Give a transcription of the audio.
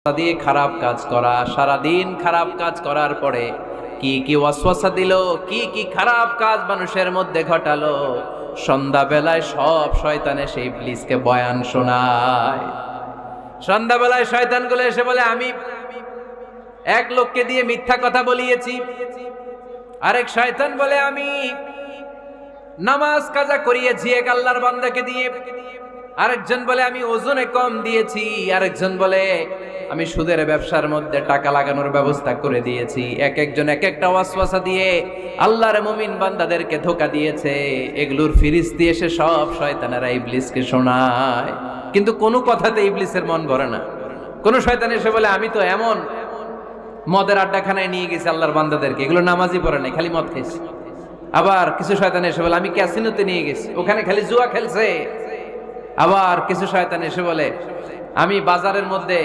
দিয়ে খারাপ কাজ করা, সারাদিন খারাপ কাজ করার পরে কি কি ওয়াসওয়াসা দিল, কি কি খারাপ কাজ মানুষের মধ্যে ঘটালো। সন্ধ্যাবেলায় সব শয়তান এসে ইবলিসকে বয়ান শোনায়। সন্ধ্যাবেলায় শয়তানগুলো এসে বলে, আমি এক লোককে দিয়ে মিথ্যা কথা বলিয়েছি। আরেক শয়তান বলে, আমি নামাজ কাজা করিয়েছি এক আল্লাহর বান্দাকে দিয়ে। আরেকজন বলে, আমি ওজনে কম দিয়েছি। আরেকজন বলে, আমি সুদের ব্যবসার মধ্যে টাকা লাগানোর ব্যবস্থা করে দিয়েছি। এক একজন এক একটা ওয়াসওয়াসা দিয়ে আল্লাহর মুমিন বান্দাদেরকে ধোঁকা দিয়েছে। এগুলোর ফিরিস্তি এসে সব শয়তানেরা ইবলিসকে শোনায়, কিন্তু কোনো কথাতে ইবলিসের মন ভরে না। কোন শয়তান এসে বলে, আমি তো এমন মদের আড্ডাখানায় নিয়ে গেছি আল্লাহর বান্দাদেরকে, এগুলো নামাজই পড়ে নাই, খালি মদ খেয়েছে। আবার কিছু শয়তান এসে বলে, আমি ক্যাসিনোতে নিয়ে গেছি, ওখানে খালি জুয়া খেলছে। আবার কিছু শয়তান এসে বলে, আমি বাজারের মধ্যে